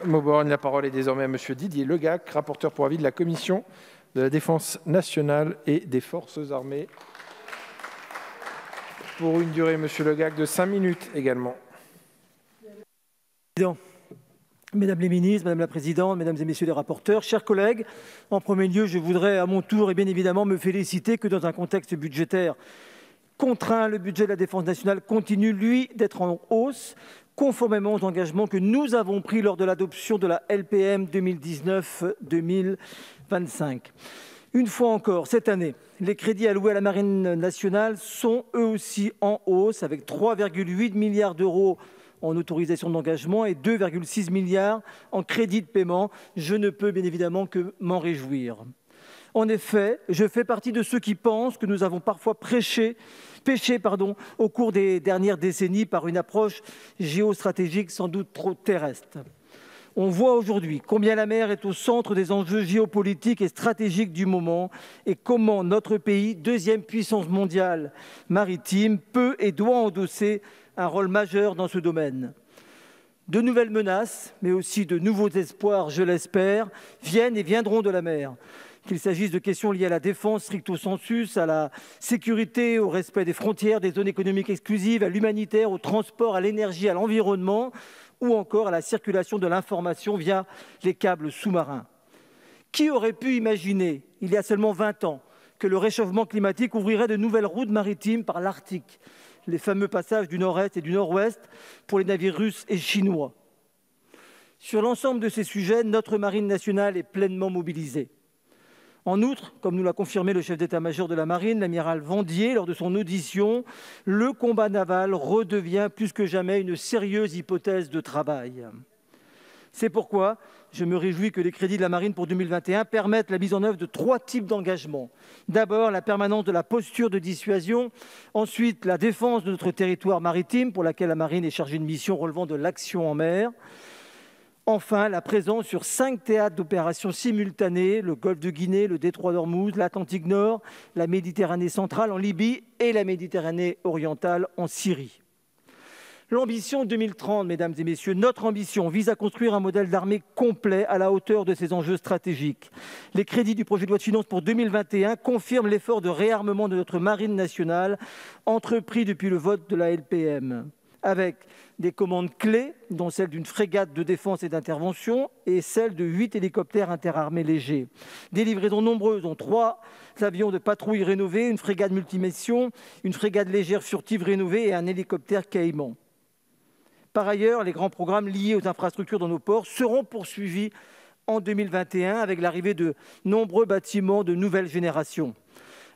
Mauborgne. La parole est désormais à Monsieur Didier Legac, rapporteur pour avis de la Commission de la Défense nationale et des Forces armées. Pour une durée, Monsieur Legac, de 5 minutes également. Mesdames les ministres, Madame la Présidente, Mesdames et Messieurs les rapporteurs, chers collègues, en premier lieu, je voudrais à mon tour et bien évidemment me féliciter que dans un contexte budgétaire contraint, le budget de la Défense nationale continue, lui, d'être en hausse, conformément aux engagements que nous avons pris lors de l'adoption de la LPM 2019-2025. Une fois encore, cette année, les crédits alloués à la Marine nationale sont eux aussi en hausse, avec 3,8 milliards d'euros en autorisation d'engagement et 2,6 milliards en crédits de paiement. Je ne peux bien évidemment que m'en réjouir. En effet, je fais partie de ceux qui pensent que nous avons parfois péché au cours des dernières décennies par une approche géostratégique sans doute trop terrestre. On voit aujourd'hui combien la mer est au centre des enjeux géopolitiques et stratégiques du moment et comment notre pays, deuxième puissance mondiale maritime, peut et doit endosser un rôle majeur dans ce domaine. De nouvelles menaces, mais aussi de nouveaux espoirs, je l'espère, viennent et viendront de la mer. Qu'il s'agisse de questions liées à la défense stricto sensu, à la sécurité, au respect des frontières, des zones économiques exclusives, à l'humanitaire, au transport, à l'énergie, à l'environnement, ou encore à la circulation de l'information via les câbles sous-marins. Qui aurait pu imaginer, il y a seulement 20 ans, que le réchauffement climatique ouvrirait de nouvelles routes maritimes par l'Arctique, les fameux passages du nord-est et du nord-ouest pour les navires russes et chinois. Sur l'ensemble de ces sujets, notre marine nationale est pleinement mobilisée. En outre, comme nous l'a confirmé le chef d'état-major de la marine, l'amiral Vendier, lors de son audition, le combat naval redevient plus que jamais une sérieuse hypothèse de travail. C'est pourquoi je me réjouis que les crédits de la marine pour 2021 permettent la mise en œuvre de 3 types d'engagements. D'abord, la permanence de la posture de dissuasion. Ensuite, la défense de notre territoire maritime, pour laquelle la marine est chargée de missions relevant de l'action en mer. Enfin, la présence sur 5 théâtres d'opérations simultanés, le golfe de Guinée, le détroit d'Ormuz, l'Atlantique Nord, la Méditerranée centrale en Libye et la Méditerranée orientale en Syrie. L'ambition 2030, mesdames et messieurs, notre ambition vise à construire un modèle d'armée complet à la hauteur de ces enjeux stratégiques. Les crédits du projet de loi de finances pour 2021 confirment l'effort de réarmement de notre marine nationale entrepris depuis le vote de la LPM, avec des commandes clés, dont celle d'une frégate de défense et d'intervention et celle de 8 hélicoptères interarmés légers. Des livraisons nombreuses, dont 3 avions de patrouille rénovés, une frégate multimission, une frégate légère furtive rénovée et un hélicoptère Caïman. Par ailleurs, les grands programmes liés aux infrastructures dans nos ports seront poursuivis en 2021 avec l'arrivée de nombreux bâtiments de nouvelle génération.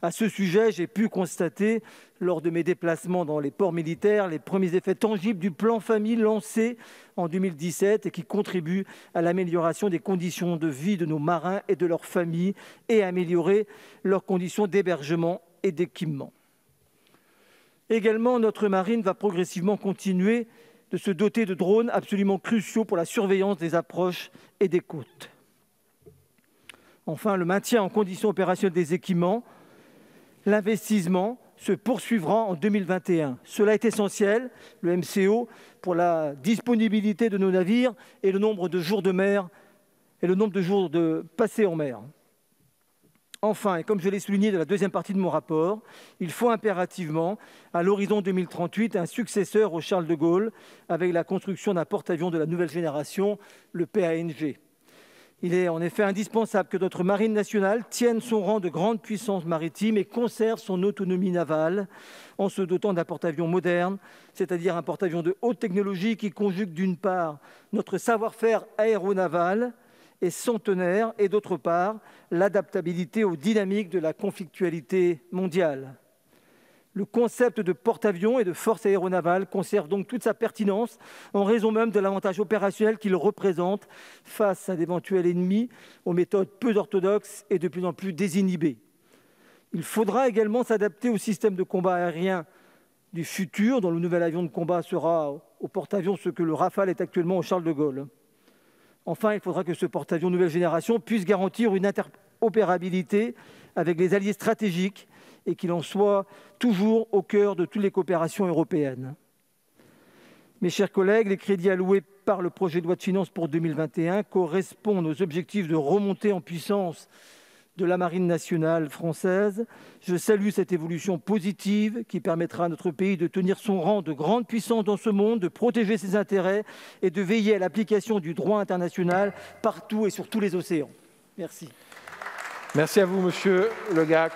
À ce sujet, j'ai pu constater, lors de mes déplacements dans les ports militaires, les premiers effets tangibles du plan famille lancé en 2017 et qui contribue à l'amélioration des conditions de vie de nos marins et de leurs familles et à améliorer leurs conditions d'hébergement et d'équipement. Également, notre marine va progressivement continuer de se doter de drones absolument cruciaux pour la surveillance des approches et des côtes. Enfin, le maintien en condition opérationnelle des équipements, l'investissement se poursuivra en 2021. Cela est essentiel, le MCO, pour la disponibilité de nos navires et le nombre de jours de mer et le nombre de jours passés en mer. Enfin, et comme je l'ai souligné dans la deuxième partie de mon rapport, il faut impérativement, à l'horizon 2038, un successeur au Charles de Gaulle, avec la construction d'un porte-avions de la nouvelle génération, le PANG. Il est en effet indispensable que notre marine nationale tienne son rang de grande puissance maritime et conserve son autonomie navale en se dotant d'un porte-avions moderne, c'est-à-dire un porte-avions de haute technologie qui conjugue d'une part notre savoir-faire aéronaval et centenaire et d'autre part l'adaptabilité aux dynamiques de la conflictualité mondiale. Le concept de porte-avions et de force aéronavale conserve donc toute sa pertinence en raison même de l'avantage opérationnel qu'il représente face à d'éventuels ennemis aux méthodes peu orthodoxes et de plus en plus désinhibées. Il faudra également s'adapter au système de combat aérien du futur, dont le nouvel avion de combat sera au porte-avions ce que le Rafale est actuellement au Charles de Gaulle. Enfin, il faudra que ce porte-avions nouvelle génération puisse garantir une interopérabilité avec les alliés stratégiques et qu'il en soit toujours au cœur de toutes les coopérations européennes. Mes chers collègues, les crédits alloués par le projet de loi de finances pour 2021 correspondent aux objectifs de remontée en puissance de la marine nationale française. Je salue cette évolution positive qui permettra à notre pays de tenir son rang de grande puissance dans ce monde, de protéger ses intérêts et de veiller à l'application du droit international partout et sur tous les océans. Merci. Merci à vous, monsieur Legac.